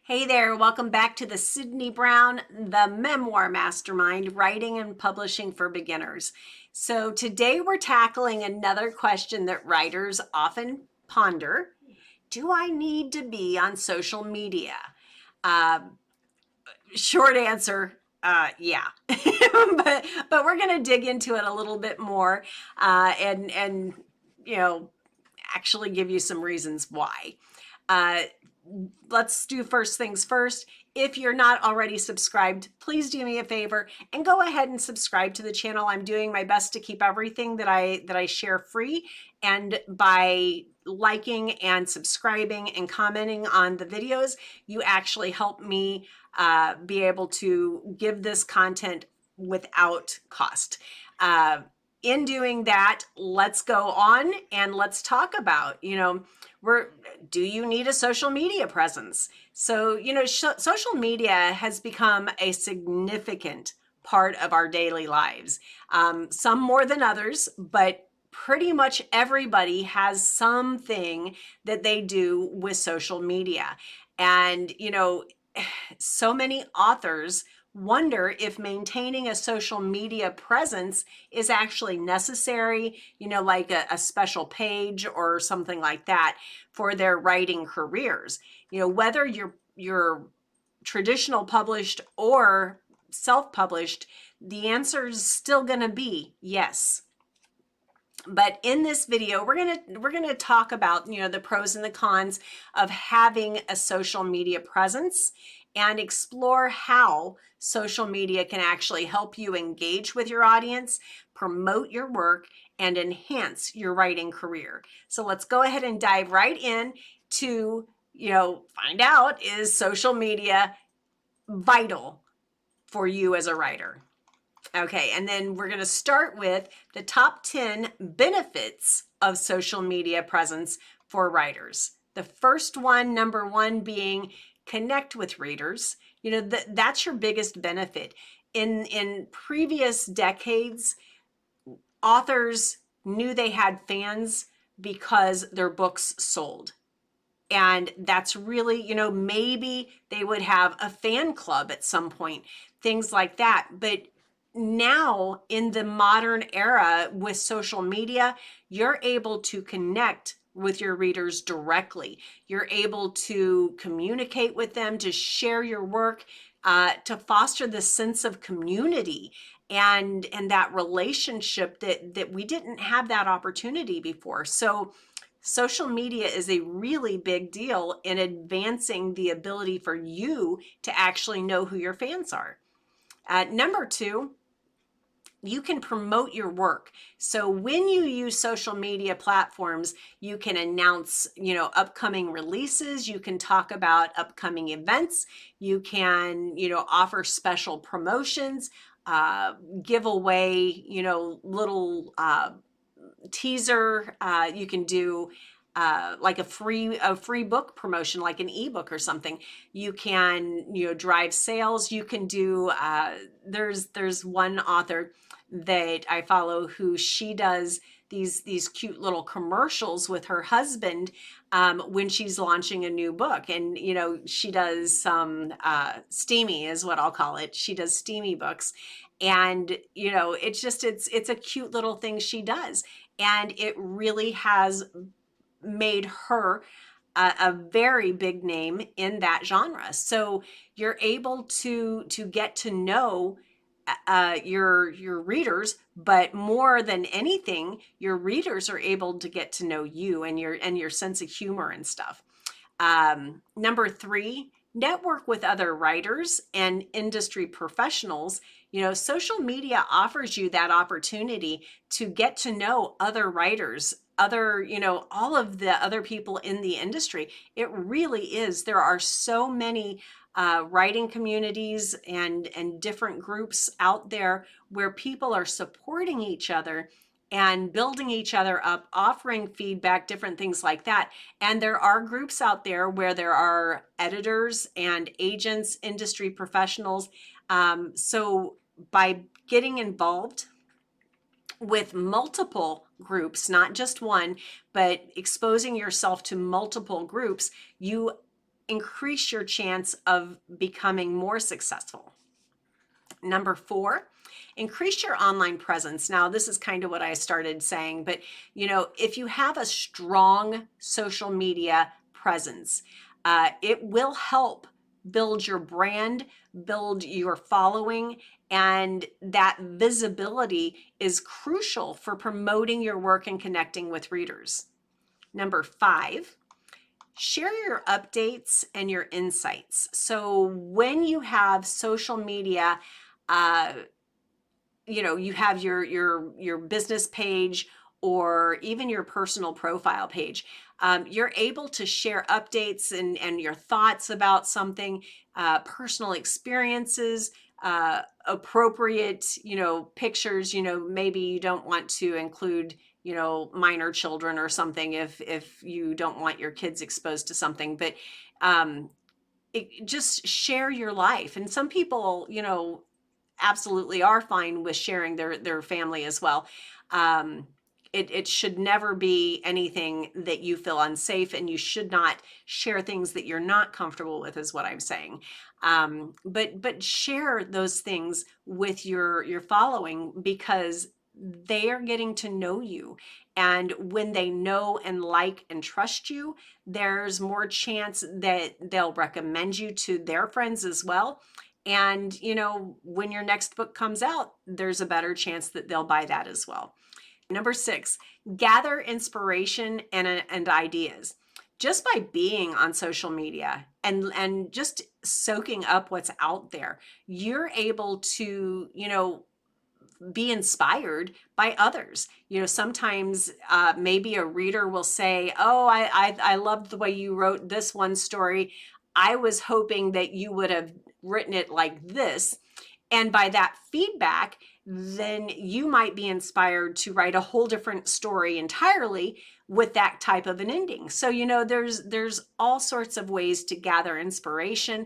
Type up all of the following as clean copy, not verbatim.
Hey there, welcome back to the Sydney Brown, the Memoir Mastermind, Writing and Publishing for Beginners. So today we're tackling another question that writers often ponder. Do I need to be on social media? Uh, Short answer, yeah. but we're going to dig into it a little bit more and you know actually give you some reasons why. Uh, let's do first things first. If you're not already subscribed, please do me a favor and go ahead and subscribe to the channel. I'm doing my best to keep everything that I share free, and by liking and subscribing and commenting on the videos, you actually help me be able to give this content without cost. In doing that, let's go on and let's talk about, do you need a social media presence? So, social media has become a significant part of our daily lives. Some more than others, but pretty much everybody has something that they do with social media. And, so many authors wonder if maintaining a social media presence is actually necessary, like a special page or something like that for their writing careers. Whether you're traditional published or self-published, the answer is still going to be yes. But in this video, we're gonna talk about the pros and the cons of having a social media presence, and explore how social media can actually help you engage with your audience, promote your work, and enhance your writing career. So let's go ahead and dive right in to find out, is social media vital for you as a writer? Okay, and then we're going to start with the top 10 benefits of social media presence for writers. The first one, number one, being connect with readers. That's your biggest benefit. In previous decades, authors knew they had fans because their books sold. And that's really, maybe they would have a fan club at some point, things like that. But now in the modern era with social media, you're able to connect with your readers directly. You're able to communicate with them, to share your work, to foster the sense of community and that relationship that we didn't have that opportunity before. So social media is a really big deal in advancing the ability for you to actually know who your fans are. Number two, you can promote your work. So when you use social media platforms, you can announce, upcoming releases. You can talk about upcoming events. You can, offer special promotions, give away, little teaser. You can do like a free book promotion, like an ebook or something. You can drive sales. You can do there's one author that I follow who she does these cute little commercials with her husband when she's launching a new book. And she does some steamy is what I'll call it. She does steamy books. And it's a cute little thing she does, and it really has made her a very big name in that genre. So you're able to get to know your readers, but more than anything, your readers are able to get to know you and your sense of humor and stuff. Number three, network with other writers and industry professionals. Social media offers you that opportunity to get to know other writers, all of the other people in the industry. It really is. There are so many writing communities and different groups out there where people are supporting each other and building each other up, offering feedback, different things like that. And there are groups out there where there are editors and agents, industry professionals. So by getting involved with multiple groups, not just one, but exposing yourself to multiple groups, you increase your chance of becoming more successful. Number 4, increase your online presence. Now, this is kind of what I started saying, but if you have a strong social media presence, it will help build your brand, build your following, and that visibility is crucial for promoting your work and connecting with readers. Number 5, share your updates and your insights. So when you have social media, you have your business page or even your personal profile page, you're able to share updates and your thoughts about something, personal experiences, appropriate, pictures. Maybe you don't want to include, minor children or something if you don't want your kids exposed to something, but just share your life. And some people, absolutely are fine with sharing their family as well. It should never be anything that you feel unsafe, and you should not share things that you're not comfortable with, is what I'm saying. But share those things with your following, because they are getting to know you. And when they know and like and trust you, there's more chance that they'll recommend you to their friends as well. And, when your next book comes out, there's a better chance that they'll buy that as well. Number 6, gather inspiration and ideas. Just by being on social media and just soaking up what's out there, you're able to, be inspired by others. Sometimes maybe a reader will say, oh, I loved the way you wrote this one story. I was hoping that you would have written it like this. And by that feedback, then you might be inspired to write a whole different story entirely with that type of an ending. So, there's all sorts of ways to gather inspiration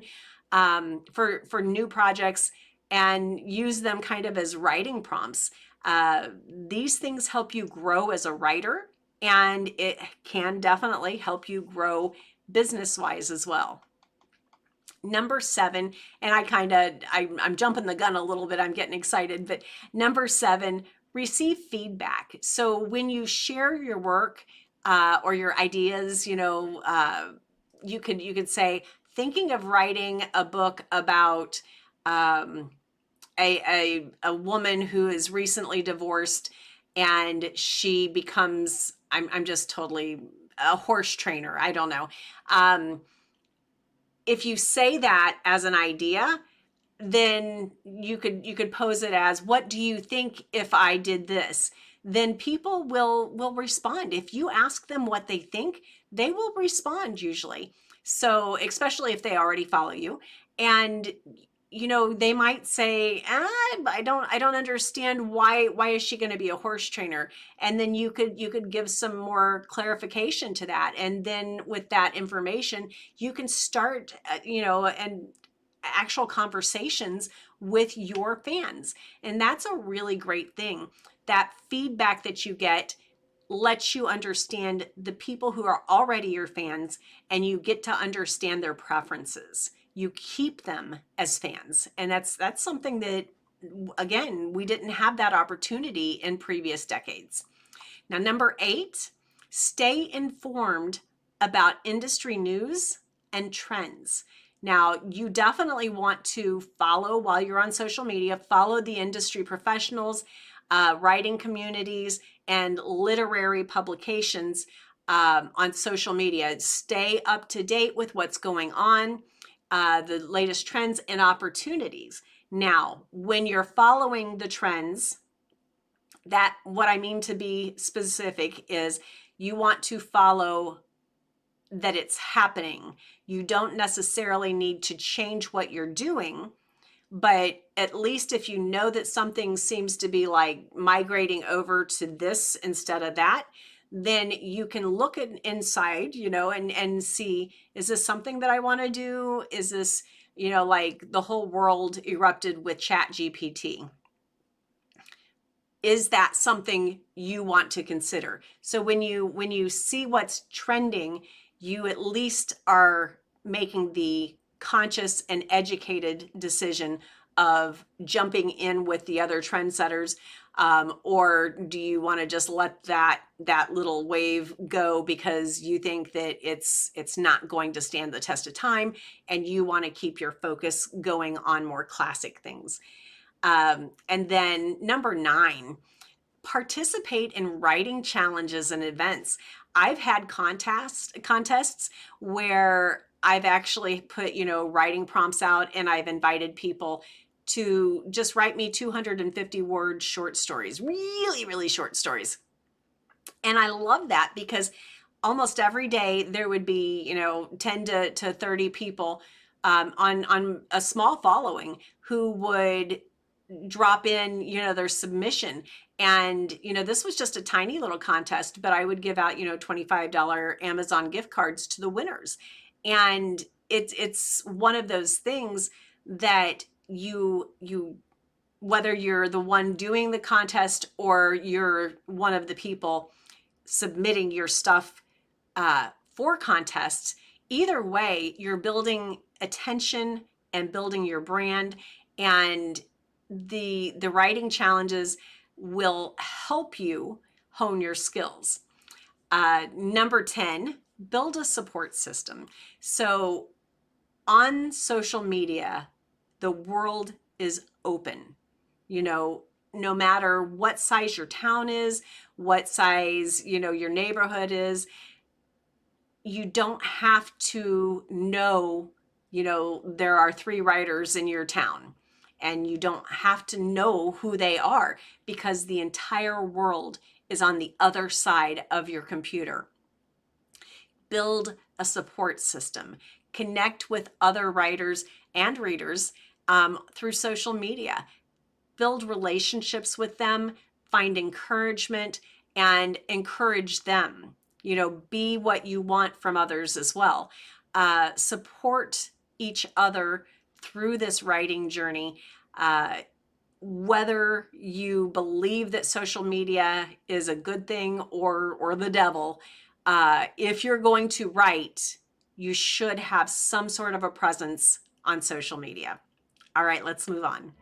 for new projects, and use them kind of as writing prompts. These things help you grow as a writer, and it can definitely help you grow business-wise as well. Number 7, and I'm jumping the gun a little bit, I'm getting excited, but number 7, receive feedback. So when you share your work or your ideas, you could say, thinking of writing a book about a woman who is recently divorced, and she becomes, I'm just totally a horse trainer. I don't know. If you say that as an idea, then you could pose it as, what do you think if I did this? Then people will respond. If you ask them what they think, they will respond usually. So especially if they already follow you, and they might say, I don't understand why is she going to be a horse trainer? And then you could give some more clarification to that. And then with that information, you can start, and actual conversations with your fans. And that's a really great thing. That feedback that you get lets you understand the people who are already your fans, and you get to understand their preferences. You keep them as fans. And that's something that, again, we didn't have that opportunity in previous decades. Now, number 8, stay informed about industry news and trends. Now, you definitely want to follow, while you're on social media, follow the industry professionals, writing communities, and literary publications on social media. Stay up to date with what's going on, the latest trends and opportunities. Now, when you're following the trends, that what I mean to be specific is you want to follow that it's happening. You don't necessarily need to change what you're doing, but at least if you know that something seems to be like migrating over to this instead of that, then you can look at inside, and see, is this something that I want to do? Is this, like the whole world erupted with ChatGPT? Is that something you want to consider? So when you see what's trending, you at least are making the conscious and educated decision of jumping in with the other trendsetters, or do you want to just let that little wave go because you think that it's not going to stand the test of time, and you want to keep your focus going on more classic things? And then number 9, participate in writing challenges and events. I've had contests where I've actually put, writing prompts out, and I've invited people to just write me 250 word short stories, really, really short stories. And I love that because almost every day there would be, 10 to 30 people on a small following who would drop in, their submission. And, this was just a tiny little contest, but I would give out, $25 Amazon gift cards to the winners. And it's one of those things that you whether you're the one doing the contest or you're one of the people submitting your stuff for contests, either way, you're building attention and building your brand, and the writing challenges will help you hone your skills. Number 10, build a support system. So on social media, the world is open. No matter what size your town is, what size, your neighborhood is, you don't have to know, there are 3 writers in your town, and you don't have to know who they are, because the entire world is on the other side of your computer. Build a support system. Connect with other writers and readers through social media. Build relationships with them, find encouragement, and encourage them. Be what you want from others as well. Support each other through this writing journey. Whether you believe that social media is a good thing or the devil, if you're going to write, you should have some sort of a presence on social media. All right, let's move on.